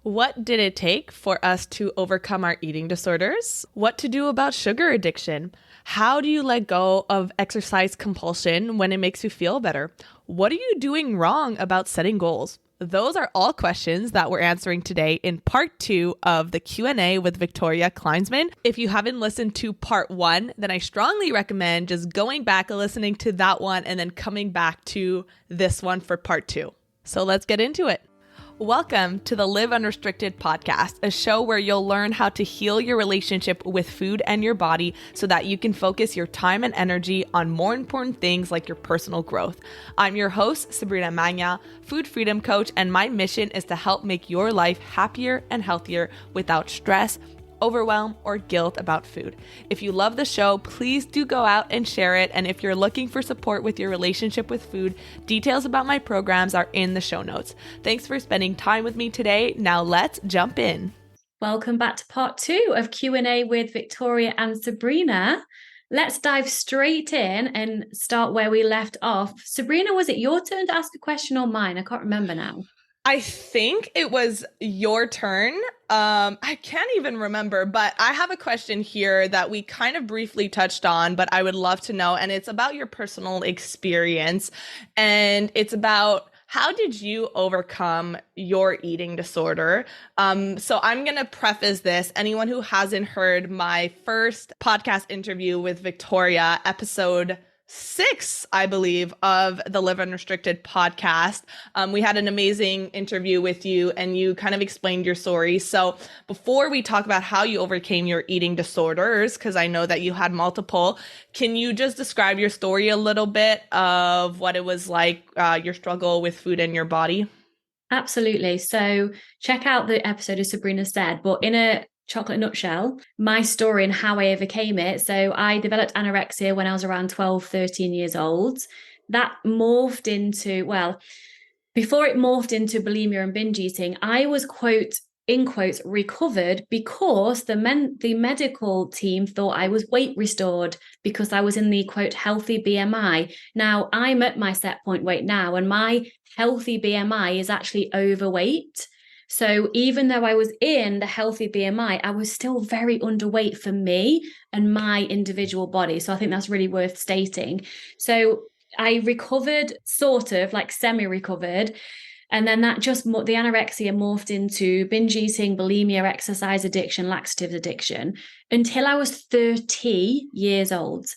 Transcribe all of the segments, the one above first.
What did it take for us to overcome our eating disorders? What to do about sugar addiction? How do you let go of exercise compulsion when it makes you feel better? What are you doing wrong about setting goals? Those are all questions that we're answering today in part 2 of the Q&A with Victoria Kleinsman. If you haven't listened to part 1, then I strongly recommend just going back and listening to that one and then coming back to this one for part 2. So let's get into it. Welcome to the Live Unrestricted podcast, a show where you'll learn how to heal your relationship with food and your body so that you can focus your time and energy on more important things like your personal growth. I'm your host, Sabrina Magna, food freedom coach, and my mission is to help make your life happier and healthier without stress, overwhelm, or guilt about food. If you love the show, please do go out and share it. And if you're looking for support with your relationship with food, details about my programs are in the show notes. Thanks for spending time with me today. Now let's jump in. Welcome back to part 2 of Q&A with Victoria and Sabrina. Let's dive straight in and start where we left off. Sabrina, was it your turn to ask a question or mine? I can't remember now. I think it was your turn. I can't even remember, but I have a question here that we kind of briefly touched on, but I would love to know. And it's about your personal experience. And it's about how did you overcome your eating disorder? So I'm going to preface this. Anyone who hasn't heard my first podcast interview with Victoria, episode 6, I believe, of the Live Unrestricted podcast. We had an amazing interview with you and you kind of explained your story. So before we talk about how you overcame your eating disorders, because I know that you had multiple, can you just describe your story a little bit of what it was like, your struggle with food and your body? Absolutely. So check out the episode, as Sabrina said, but in a chocolate nutshell, my story and how I overcame it. So I developed anorexia when I was around 12, 13 years old. That morphed into, before it morphed into bulimia and binge eating, I was, quote, in quotes, recovered because the medical team thought I was weight restored because I was in the, quote, healthy BMI. Now I'm at my set point weight now, and my healthy BMI is actually overweight. So even though I was in the healthy BMI, I was still very underweight for me and my individual body. So I think that's really worth stating. So I recovered, sort of like semi-recovered. And then that just, the anorexia morphed into binge eating, bulimia, exercise addiction, laxatives addiction until I was 30 years old.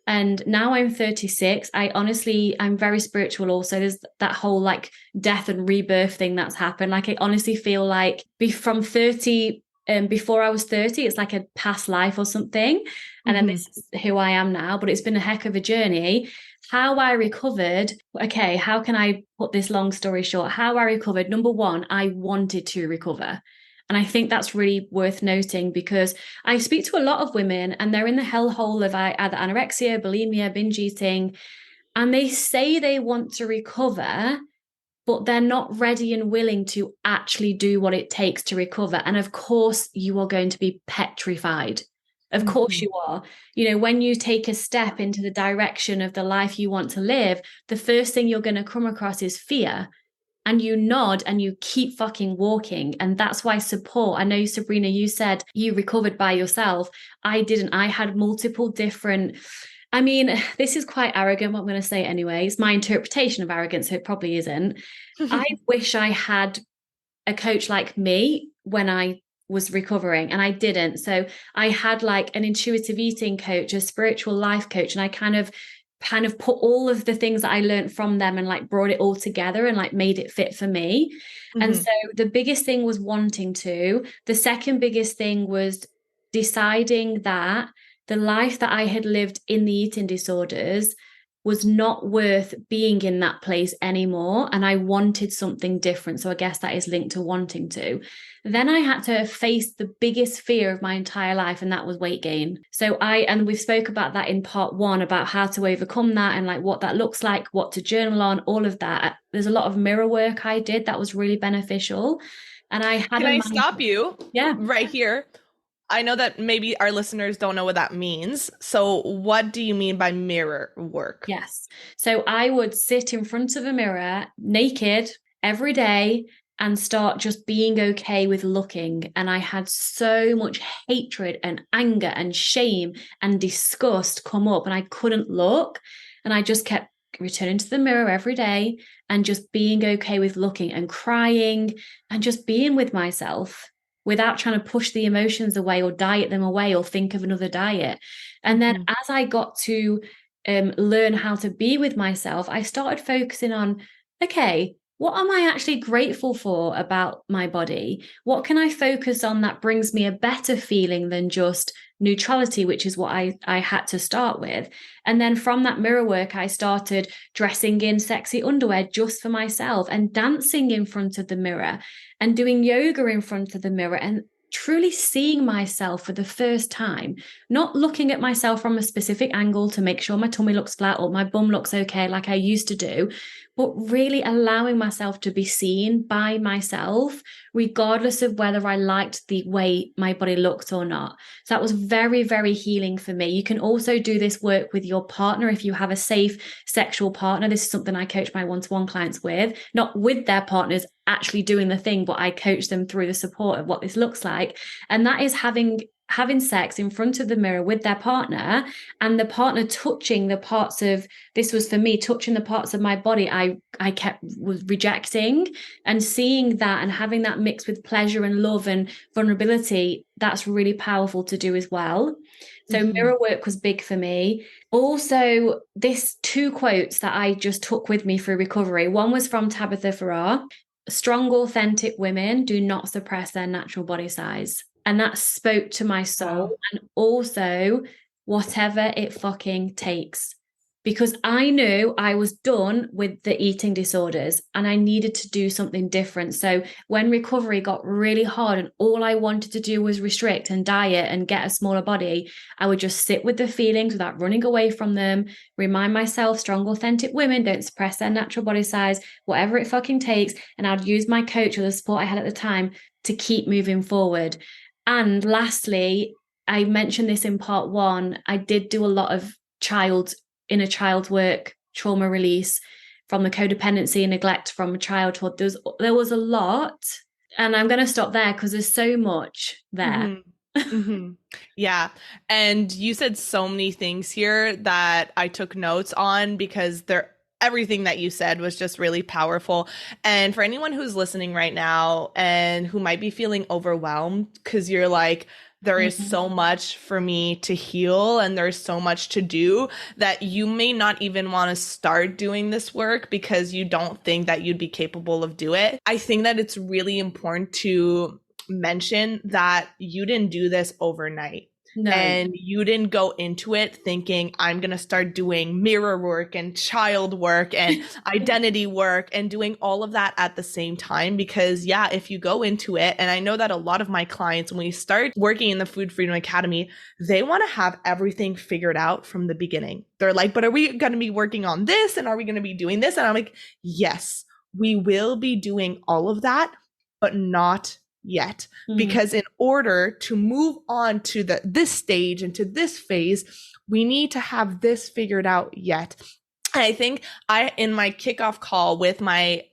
And now I'm 36. I'm very spiritual also. There's that whole like death and rebirth thing that's happened. Like I honestly feel like from 30, before I was 30, it's like a past life or something. And then this is who I am now, but it's been a heck of a journey. How I recovered, okay, how can I put this long story short? How I recovered, number one, I wanted to recover. And I think that's really worth noting because I speak to a lot of women and they're in the hellhole of either anorexia, bulimia, binge eating, and they say they want to recover, but they're not ready and willing to actually do what it takes to recover. And of course, you are going to be petrified. Of course you are. You know, when you take a step into the direction of the life you want to live, the first thing you're going to come across is fear. And you nod and you keep fucking walking. And that's why support. I know, Sabrina, you said you recovered by yourself. I didn't. I had multiple different, this is quite arrogant, what I'm going to say anyway. It's my interpretation of arrogance, so it probably isn't. I wish I had a coach like me when I was recovering, and I didn't. So I had like an intuitive eating coach, a spiritual life coach, and I kind of put all of the things that I learned from them and like brought it all together and like made it fit for me. And so the biggest thing was wanting to. The second biggest thing was deciding that the life that I had lived in the eating disorders was not worth being in that place anymore. And I wanted something different. So I guess that is linked to wanting to. Then I had to face the biggest fear of my entire life, and that was weight gain. So and we spoke about that in part 1 about how to overcome that and like what that looks like, what to journal on, all of that. There's a lot of mirror work I did that was really beneficial. And I had Can I stop you? Yeah. Right here. I know that maybe our listeners don't know what that means. So what do you mean by mirror work? Yes. So I would sit in front of a mirror naked every day and start just being okay with looking. And I had so much hatred and anger and shame and disgust come up, and I couldn't look. And I just kept returning to the mirror every day and just being okay with looking and crying and just being with myself without trying to push the emotions away or diet them away or think of another diet. And then as I got to learn how to be with myself, I started focusing on, okay, what am I actually grateful for about my body? What can I focus on that brings me a better feeling than just neutrality, which is what I had to start with. And then from that mirror work, I started dressing in sexy underwear just for myself and dancing in front of the mirror and doing yoga in front of the mirror and truly seeing myself for the first time, not looking at myself from a specific angle to make sure my tummy looks flat or my bum looks okay, like I used to do, but really allowing myself to be seen by myself, regardless of whether I liked the way my body looked or not. So that was very, very healing for me. You can also do this work with your partner if you have a safe sexual partner. This is something I coach my one-to-one clients with, not with their partners actually doing the thing, but I coach them through the support of what this looks like. And that is having sex in front of the mirror with their partner, and the partner touching the parts of, this was for me, touching the parts of my body I kept was rejecting, and seeing that and having that mixed with pleasure and love and vulnerability. That's really powerful to do as well. So mirror work was big for me. Also, this two quotes that I just took with me through recovery. One was from Tabitha Farrar: strong, authentic women do not suppress their natural body size. And that spoke to my soul. Wow. And also, whatever it fucking takes. Because I knew I was done with the eating disorders and I needed to do something different. So when recovery got really hard and all I wanted to do was restrict and diet and get a smaller body, I would just sit with the feelings without running away from them, remind myself strong, authentic women don't suppress their natural body size, whatever it fucking takes. And I'd use my coach or the support I had at the time to keep moving forward. And lastly, I mentioned this in part one, I did do a lot of inner child work, trauma release from the codependency and neglect from childhood. There was a lot. And I'm going to stop there because there's so much there. Yeah. And you said so many things here that I took notes on because everything that you said was just really powerful. And for anyone who's listening right now and who might be feeling overwhelmed because you're like, there is so much for me to heal and there's so much to do, that you may not even want to start doing this work because you don't think that you'd be capable of doing it. I think that it's really important to mention that you didn't do this overnight. No. And you didn't go into it thinking, I'm going to start doing mirror work and child work and identity work and doing all of that at the same time. Because yeah, if you go into it, and I know that a lot of my clients, when we start working in the Food Freedom Academy, they want to have everything figured out from the beginning. They're like, but are we going to be working on this? And are we going to be doing this? And I'm like, yes, we will be doing all of that, but not yet, because in order to move on to this stage and to this phase, we need to have this figured out yet. And I think in my kickoff call with my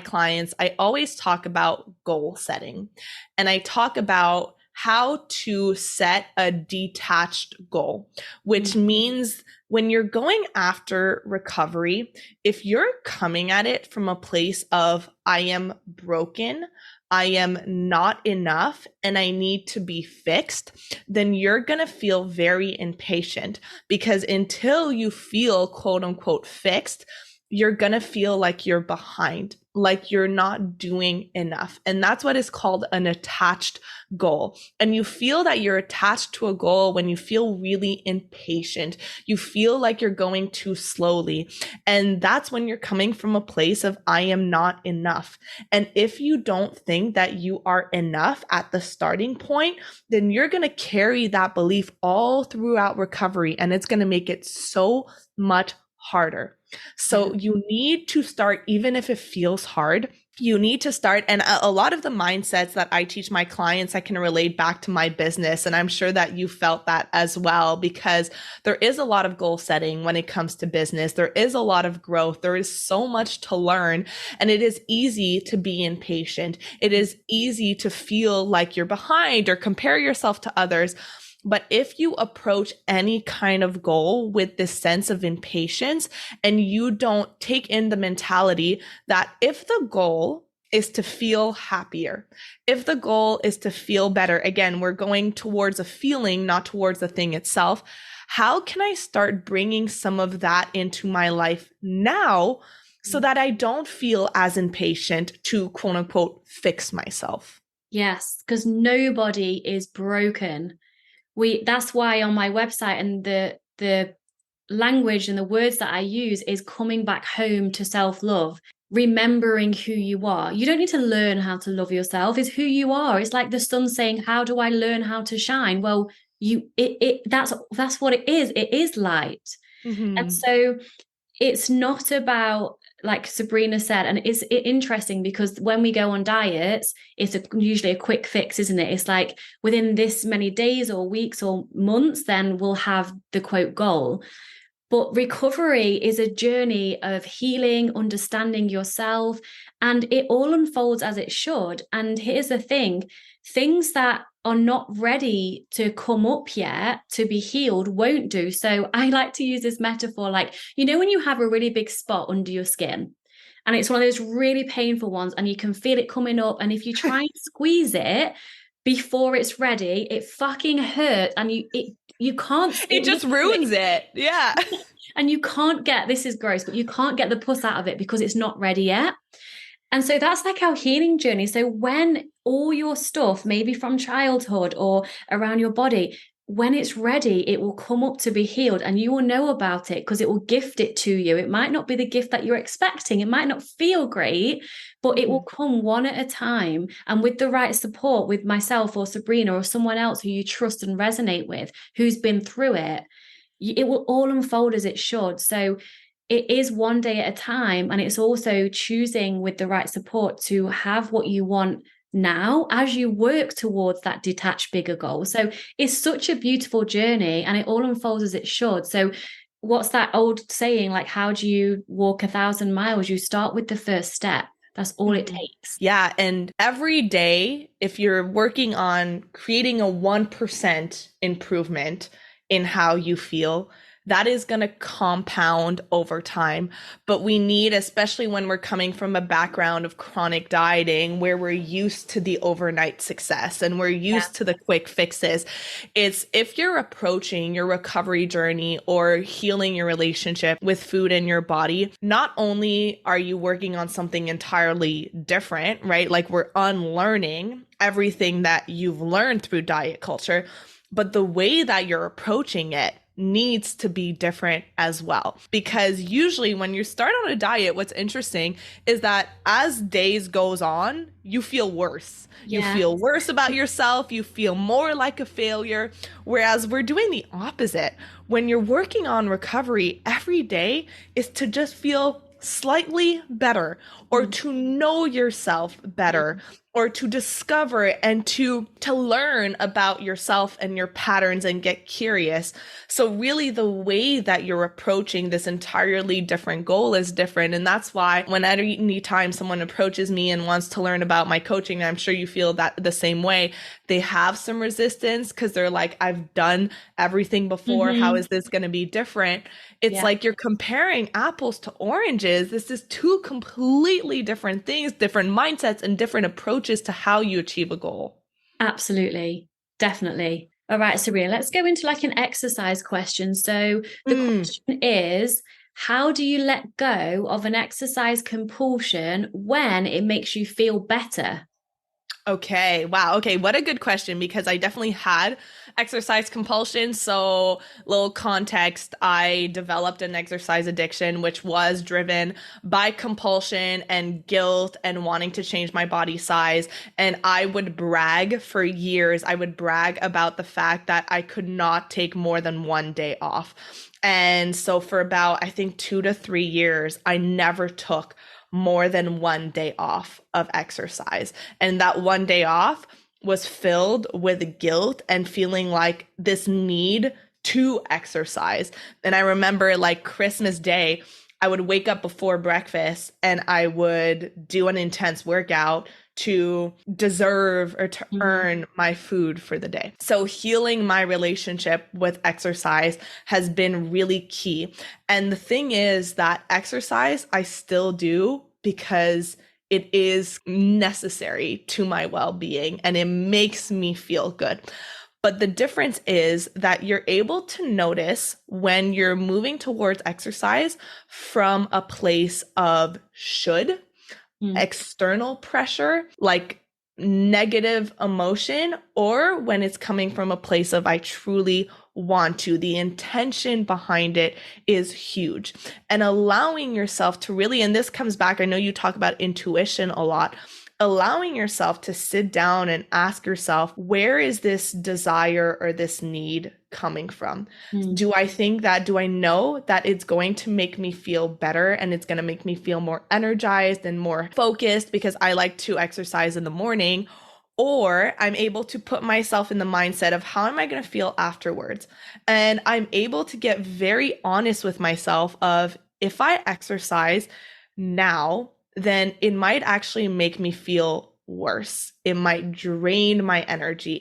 clients, I always talk about goal setting, and I talk about how to set a detached goal, which means when you're going after recovery, if you're coming at it from a place of I am broken, I am not enough, and I need to be fixed, then you're going to feel very impatient, because until you feel quote unquote fixed, you're going to feel like you're behind, like you're not doing enough. And that's what is called an attached goal. And you feel that you're attached to a goal when you feel really impatient. You feel like you're going too slowly. And that's when you're coming from a place of I am not enough. And if you don't think that you are enough at the starting point, then you're going to carry that belief all throughout recovery. And it's going to make it so much harder. So you need to start, even if it feels hard, you need to start, and a lot of the mindsets that I teach my clients, I can relate back to my business. And I'm sure that you felt that as well, because there is a lot of goal setting when it comes to business. There is a lot of growth. There is so much to learn, and it is easy to be impatient. It is easy to feel like you're behind or compare yourself to others. But if you approach any kind of goal with this sense of impatience, and you don't take in the mentality that if the goal is to feel happier, if the goal is to feel better, again, we're going towards a feeling, not towards the thing itself. How can I start bringing some of that into my life now so that I don't feel as impatient to quote unquote fix myself? Yes, because nobody is broken. That's why on my website, and the language and the words that I use is coming back home to self-love, remembering who you are. You don't need to learn how to love yourself. It's who you are. It's like the sun saying, how do I learn how to shine? Well, that's what it is. It is light. And Mm-hmm. so it's not about, like Sabrina said, and it's interesting because when we go on diets, it's usually a quick fix, isn't it? It's like within this many days or weeks or months, then we'll have the quote goal. But recovery is a journey of healing, understanding yourself, and it all unfolds as it should. And here's the thing, things that are not ready to come up yet to be healed won't do. So I like to use this metaphor like, when you have a really big spot under your skin, and it's one of those really painful ones, and you can feel it coming up. And if you try and squeeze it before it's ready, it fucking hurts. And you can't, It just ruins it. Yeah. and you can't get, this is gross, but you can't get the pus out of it because it's not ready yet. And so that's like our healing journey. So when all your stuff, maybe from childhood or around your body, when it's ready, it will come up to be healed, and you will know about it because it will gift it to you. It might not be the gift that you're expecting. It might not feel great, but it will come one at a time. And with the right support, with myself or Sabrina or someone else who you trust and resonate with, who's been through it, it will all unfold as it should. So it is one day at a time. And it's also choosing with the right support to have what you want now as you work towards that detached bigger goal. So it's such a beautiful journey, and it all unfolds as it should. So what's that old saying? Like, how do you walk 1,000 miles? You start with the first step. That's all it takes. Yeah. And every day, if you're working on creating a 1% improvement in how you feel, that is going to compound over time. But we need, especially when we're coming from a background of chronic dieting where we're used to the overnight success and we're used to the quick fixes, it's if you're approaching your recovery journey or healing your relationship with food and your body, not only are you working on something entirely different, right? Like we're unlearning everything that you've learned through diet culture, but the way that you're approaching it needs to be different as well. Because usually when you start on a diet, what's interesting is that as days goes on, you feel worse. You feel worse about yourself. You feel more like a failure. Whereas we're doing the opposite. When you're working on recovery, every day is to just feel slightly better, or to know yourself better, or to discover and to learn about yourself and your patterns and get curious. So really the way that you're approaching this entirely different goal is different. And that's why when any time someone approaches me and wants to learn about my coaching, I'm sure you feel that the same way, they have some resistance because they're like, I've done everything before. How is this going to be different? It's like you're comparing apples to oranges. This is two completely different things, different mindsets, and different approaches to how you achieve a goal. Absolutely. Definitely. All right, Sabrina, let's go into like an exercise question. So the question is, how do you let go of an exercise compulsion when it makes you feel better? Okay. Wow. Okay. What a good question, because I definitely had exercise compulsion. So, little context, I developed an exercise addiction, which was driven by compulsion and guilt and wanting to change my body size. And I would brag for years. I would brag about the fact that I could not take more than one day off. And so for about, I think, 2 to 3 years, I never took more than 1 day off of exercise. And that 1 day off was filled with guilt and feeling like this need to exercise. And I remember like Christmas Day, I would wake up before breakfast and I would do an intense workout to deserve or to earn my food for the day. So healing my relationship with exercise has been really key. And the thing is that exercise I still do because it is necessary to my well-being and it makes me feel good. But the difference is that you're able to notice when you're moving towards exercise from a place of should, external pressure, like negative emotion, or when it's coming from a place of I truly want to. The intention behind it is huge. And allowing yourself to really, and this comes back, I know you talk about intuition a lot, allowing yourself to sit down and ask yourself, where is this desire or this need coming from? Do I know that it's going to make me feel better and it's going to make me feel more energized and more focused because I like to exercise in the morning? Or I'm able to put myself in the mindset of how am I going to feel afterwards? And I'm able to get very honest with myself of if I exercise now, then it might actually make me feel worse. It might drain my energy.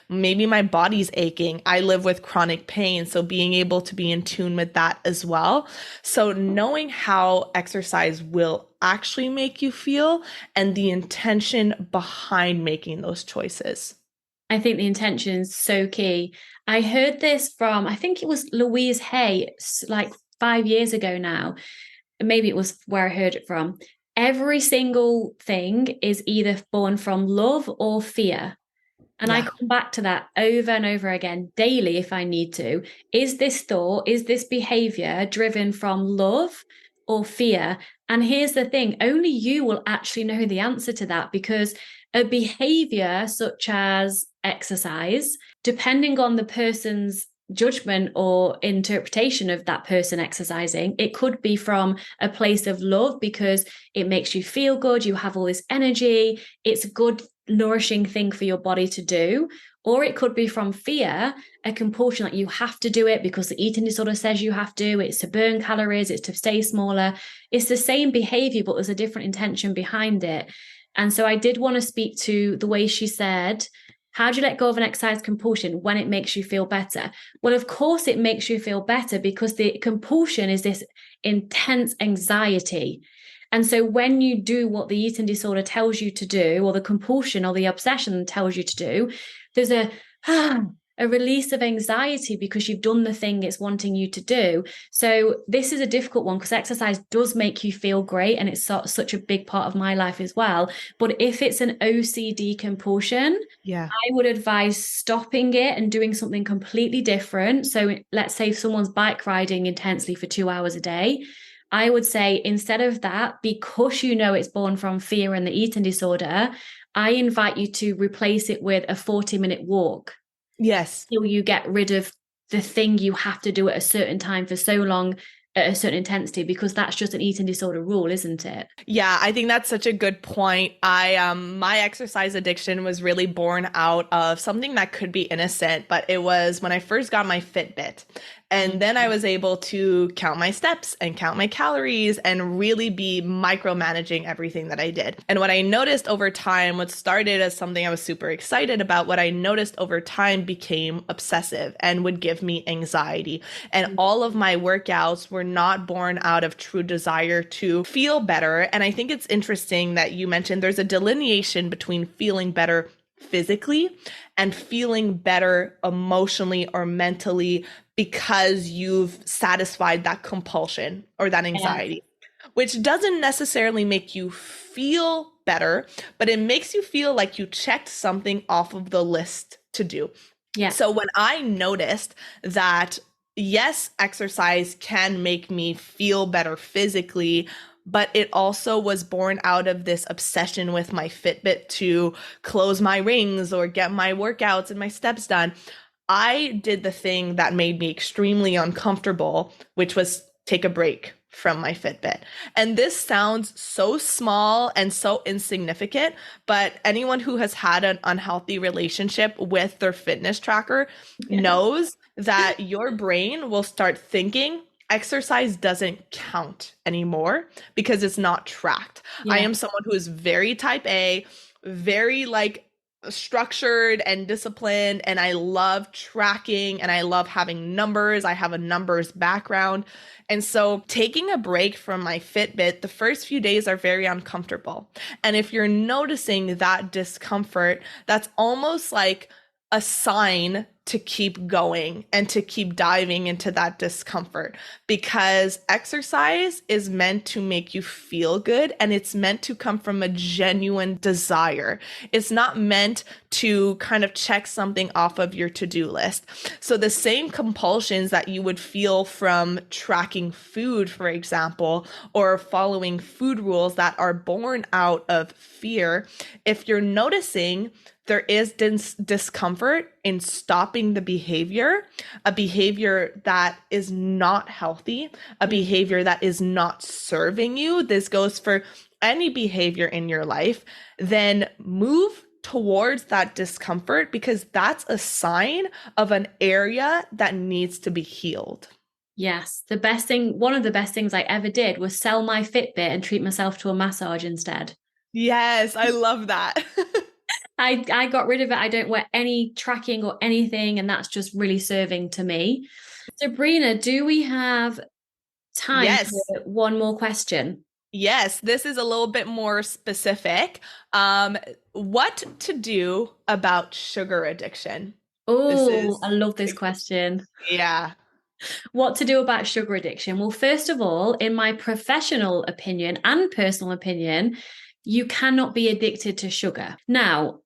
Maybe my body's aching. I live with chronic pain. So being able to be in tune with that as well. So knowing how exercise will actually make you feel and the intention behind making those choices. I think the intention is so key. I heard this from, I think it was Louise Hay, like 5 years ago now. Maybe it was where I heard it from. Every single thing is either born from love or fear. And I come back to that over and over again daily if I need to. Is this thought, is this behavior driven from love or fear? And here's the thing, only you will actually know the answer to that, because a behavior such as exercise, depending on the person's judgment or interpretation of that person exercising, it could be from a place of love because it makes you feel good, you have all this energy, it's a good nourishing thing for your body to do. Or it could be from fear, a compulsion that you have to do it because the eating disorder says you have to, it's to burn calories, it's to stay smaller. It's the same behavior, but there's a different intention behind it. And so I did want to speak to the way she said, how do you let go of an exercise compulsion when it makes you feel better? Well, of course, it makes you feel better because the compulsion is this intense anxiety. And so when you do what the eating disorder tells you to do, or the compulsion or the obsession tells you to do, there's a release of anxiety because you've done the thing it's wanting you to do. So this is a difficult one because exercise does make you feel great and it's such a big part of my life as well. But if it's an OCD compulsion, I would advise stopping it and doing something completely different. So let's say if someone's bike riding intensely for 2 hours a day, I would say instead of that, because you know it's born from fear and the eating disorder, I invite you to replace it with a 40-minute walk. Yes. Till you get rid of the thing you have to do at a certain time for so long at a certain intensity, because that's just an eating disorder rule, isn't it? Yeah, I think that's such a good point. My exercise addiction was really born out of something that could be innocent, but it was when I first got my Fitbit. And then I was able to count my steps and count my calories and really be micromanaging everything that I did. And what I noticed over time, what started as something I was super excited about, what I noticed over time became obsessive and would give me anxiety. And all of my workouts were not born out of true desire to feel better. And I think it's interesting that you mentioned there's a delineation between feeling better physically and feeling better emotionally or mentally because you've satisfied that compulsion or that anxiety, which doesn't necessarily make you feel better, but it makes you feel like you checked something off of the list to do. Yeah. So when I noticed that, yes, exercise can make me feel better physically, but it also was born out of this obsession with my Fitbit to close my rings or get my workouts and my steps done, I did the thing that made me extremely uncomfortable, which was take a break from my Fitbit. And this sounds so small and so insignificant, but anyone who has had an unhealthy relationship with their fitness tracker Yeah. knows that your brain will start thinking exercise doesn't count anymore because it's not tracked. I Yeah. am someone who is very type A, very like structured and disciplined, and I love tracking and I love having numbers. I have a numbers background. And so taking a break from my Fitbit, the first few days are very uncomfortable. And if you're noticing that discomfort, that's almost like a sign to keep going and to keep diving into that discomfort, because exercise is meant to make you feel good and it's meant to come from a genuine desire. It's not meant to kind of check something off of your to-do list. So the same compulsions that you would feel from tracking food, for example, or following food rules that are born out of fear, if you're noticing there is discomfort in stopping the behavior, a behavior that is not healthy, a behavior that is not serving you. This goes for any behavior in your life. Then move towards that discomfort, because that's a sign of an area that needs to be healed. Yes. One of the best things I ever did was sell my Fitbit and treat myself to a massage instead. Yes, I love that. I got rid of it. I don't wear any tracking or anything, and that's just really serving to me. Sabrina, do we have time Yes. for one more question? Yes, this is a little bit more specific. What to do about sugar addiction? This Oh, I is, love this question. yeah. What to do about sugar addiction? Well, first of all, in my professional opinion and personal opinion, you cannot be addicted to sugar. Now,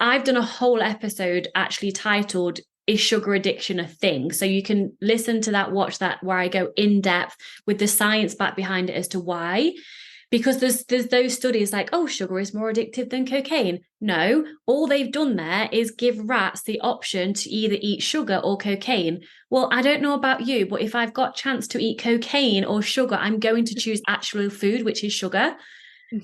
I've done a whole episode actually titled Is Sugar Addiction a Thing? So you can listen to that, watch that, where I go in depth with the science back behind it as to why. Because there's those studies like, oh, sugar is more addictive than cocaine. No, all they've done there is give rats the option to either eat sugar or cocaine. Well, I don't know about you, but if I've got chance to eat cocaine or sugar, I'm going to choose actual food, which is sugar.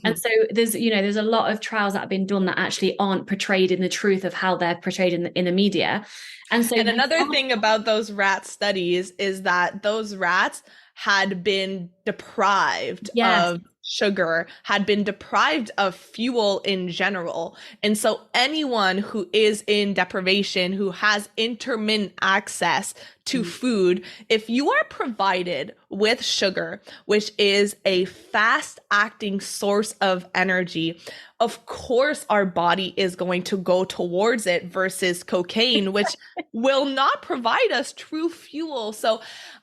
And Mhm. so there's a lot of trials that have been done that actually aren't portrayed in the truth of how they're portrayed in the media. And so And you another can't, thing about those rat studies is that those rats had been deprived yes, of sugar, had been deprived of fuel in general. And so anyone who is in deprivation, who has intermittent access to food, if you are provided with sugar, which is a fast acting source of energy, of course our body is going to go towards it versus cocaine, which will not provide us true fuel. So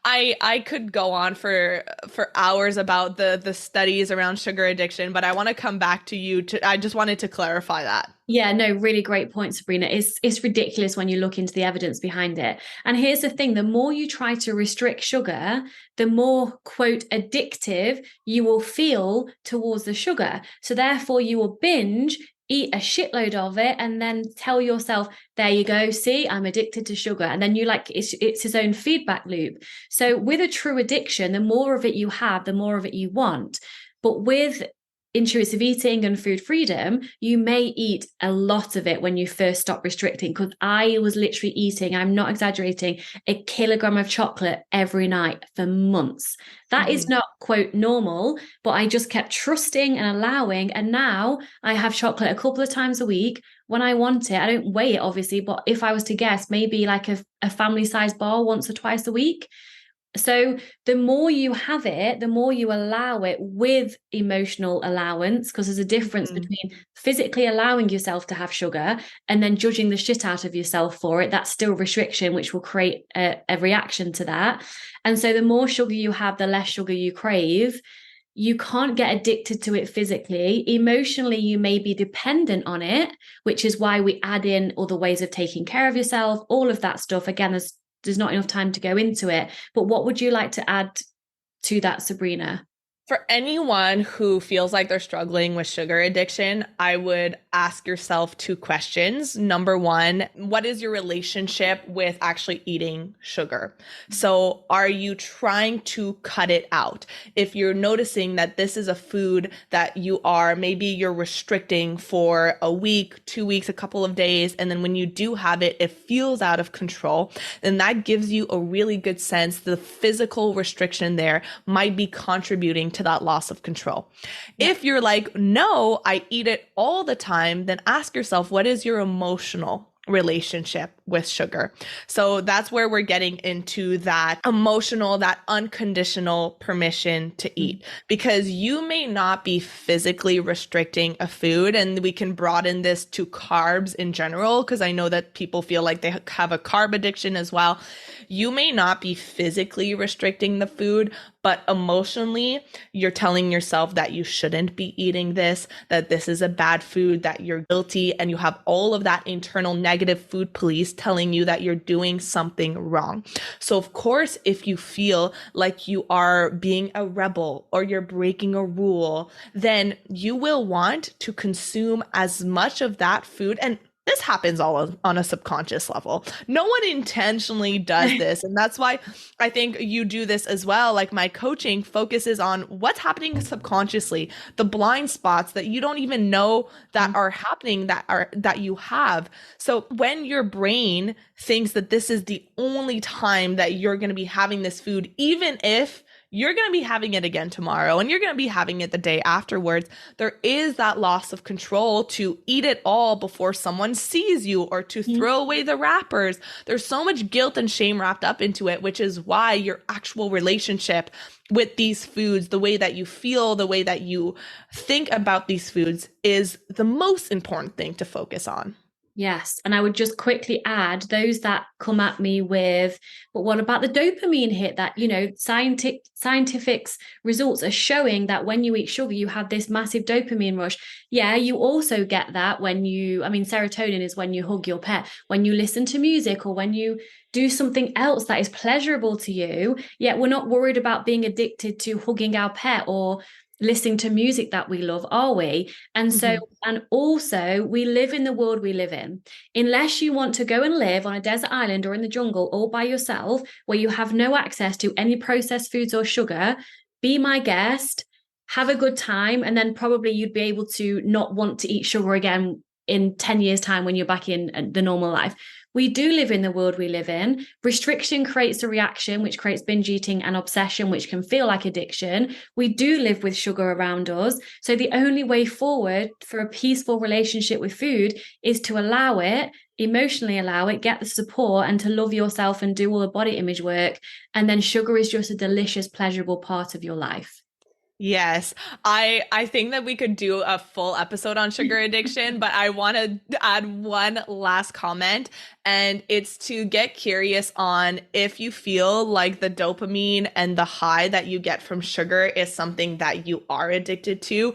I could go on for hours about the studies around sugar addiction, but I want to come back to you to I just wanted to clarify that. yeah, no, really great point, Sabrina. It's ridiculous when you look into the evidence behind it. And here's the thing, the more you try to restrict sugar, the more, quote, addictive you will feel towards the sugar. So therefore you will binge, eat a shitload of it, and then tell yourself, there you go, see, I'm addicted to sugar. And then you like it's his own feedback loop. So with a true addiction, the more of it you have, the more of it you want. But with intuitive eating and food freedom, you may eat a lot of it when you first stop restricting. Because I was literally eating, I'm not exaggerating, a kilogram of chocolate every night for months. That is Mhm. not, quote, normal, but I just kept trusting and allowing. And now I have chocolate a couple of times a week when I want it. I don't weigh it, obviously, but if I was to guess, maybe like a family size bar once or twice a week. So the more you have it, the more you allow it with emotional allowance, because there's a difference Mhm. between physically allowing yourself to have sugar and then judging the shit out of yourself for it. That's still restriction, which will create a reaction to that. And so the more sugar you have, the less sugar you crave. You can't get addicted to it physically. Emotionally, you may be dependent on it, which is why we add in other ways of taking care of yourself, all of that stuff. Again, there's not enough time to go into it. But what would you like to add to that, Sabrina? For anyone who feels like they're struggling with sugar addiction, I would ask yourself two questions. Number one, what is your relationship with actually eating sugar? So, are you trying to cut it out? If you're noticing that this is a food that maybe you're restricting for a week, 2 weeks, a couple of days, and then when you do have it, it feels out of control, then that gives you a really good sense the physical restriction there might be contributing to that loss of control. Yeah. If you're like, no, I eat it all the time, then ask yourself, what is your emotional relationship with sugar? So that's where we're getting into that emotional, that unconditional permission to eat, because you may not be physically restricting a food. And we can broaden this to carbs in general, because I know that people feel like they have a carb addiction as well. You may not be physically restricting the food, but emotionally, you're telling yourself that you shouldn't be eating this, that this is a bad food, that you're guilty, and you have all of that internal negative food police telling you that you're doing something wrong. So, of course, if you feel like you are being a rebel or you're breaking a rule, then you will want to consume as much of that food. And this happens all on a subconscious level. No one intentionally does this. And that's why I think you do this as well. Like, my coaching focuses on what's happening subconsciously, the blind spots that you don't even know that are happening, that you have. So when your brain thinks that this is the only time that you're going to be having this food, even if you're going to be having it again tomorrow and you're going to be having it the day afterwards, there is that loss of control to eat it all before someone sees you or to throw away the wrappers. There's so much guilt and shame wrapped up into it, which is why your actual relationship with these foods, the way that you feel, the way that you think about these foods, is the most important thing to focus on. Yes. And I would just quickly add those that come at me with, but what about the dopamine hit that, scientific results are showing that when you eat sugar, you have this massive dopamine rush. Yeah, you also get that when serotonin is when you hug your pet, when you listen to music, or when you do something else that is pleasurable to you. Yet we're not worried about being addicted to hugging our pet or listening to music that we love, are we? And so, and also, we live in the world we live in. Unless you want to go and live on a desert island or in the jungle all by yourself, where you have no access to any processed foods or sugar, be my guest, have a good time, and then probably you'd be able to not want to eat sugar again in 10 years' time when you're back in the normal life. We do live in the world we live in. Restriction creates a reaction, which creates binge eating and obsession, which can feel like addiction. We do live with sugar around us. So the only way forward for a peaceful relationship with food is to allow it, emotionally allow it, get the support, and to love yourself and do all the body image work. And then sugar is just a delicious, pleasurable part of your life. Yes, I think that we could do a full episode on sugar addiction, but I want to add one last comment, and it's to get curious on if you feel like the dopamine and the high that you get from sugar is something that you are addicted to.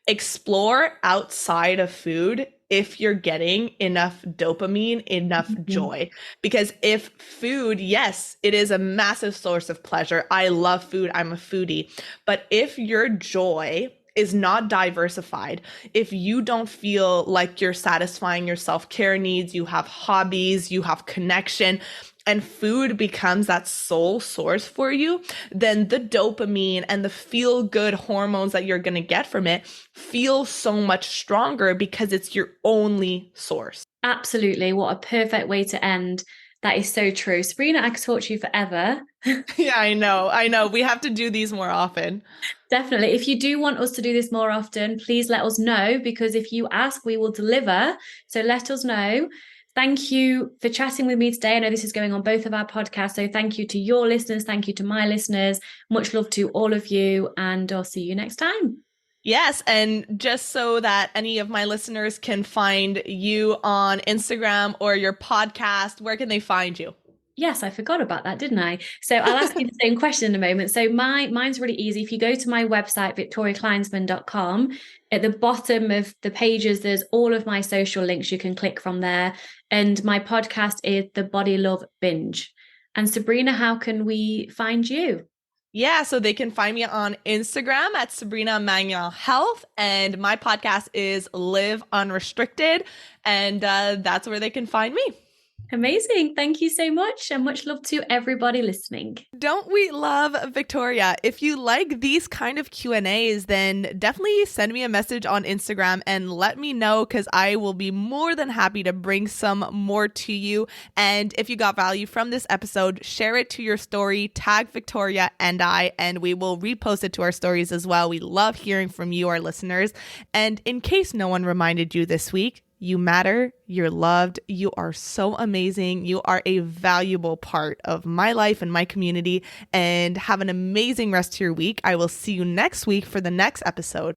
Explore outside of food if you're getting enough dopamine, enough joy. Because if food, yes, it is a massive source of pleasure. I love food. I'm a foodie. But if your joy is not diversified, if you don't feel like you're satisfying your self-care needs, you have hobbies, you have connection, and food becomes that sole source for you, then the dopamine and the feel-good hormones that you're going to get from it feel so much stronger because it's your only source. Absolutely. What a perfect way to end. That is so true. Sabrina, I could talk to you forever. Yeah, I know. We have to do these more often. Definitely. If you do want us to do this more often, please let us know, because if you ask, we will deliver. So let us know. Thank you for chatting with me today. I know this is going on both of our podcasts. So thank you to your listeners. Thank you to my listeners. Much love to all of you. And I'll see you next time. Yes, and just so that any of my listeners can find you on Instagram or your podcast, where can they find you? Yes, I forgot about that, didn't I? So I'll ask you the same question in a moment. So mine's really easy. If you go to my website, victoriakleinsman.com, at the bottom of the pages, there's all of my social links. You can click from there. And my podcast is The Body Love Binge. And Sabrina, how can we find you? Yeah, so they can find me on Instagram at Sabrina Manuel Health, and my podcast is Live Unrestricted, and that's where they can find me. Amazing. Thank you so much, and much love to everybody listening. Don't we love Victoria? If you like these kind of Q&As, then definitely send me a message on Instagram and let me know, because I will be more than happy to bring some more to you. And if you got value from this episode, share it to your story, tag Victoria and I, and we will repost it to our stories as well. We love hearing from you, our listeners. And in case no one reminded you this week, you matter, you're loved, you are so amazing, you are a valuable part of my life and my community, and have an amazing rest of your week. I will see you next week for the next episode.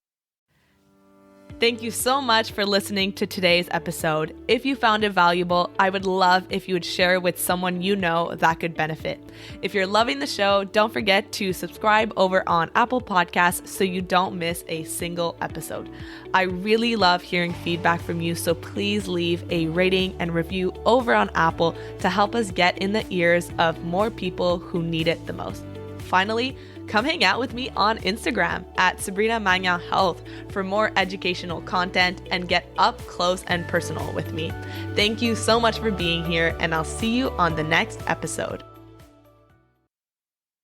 Thank you so much for listening to today's episode. If you found it valuable, I would love if you would share it with someone you know that could benefit. If you're loving the show, don't forget to subscribe over on Apple Podcasts so you don't miss a single episode. I really love hearing feedback from you, so please leave a rating and review over on Apple to help us get in the ears of more people who need it the most. Finally, come hang out with me on Instagram at Sabrina Manuel Health for more educational content and get up close and personal with me. Thank you so much for being here, and I'll see you on the next episode.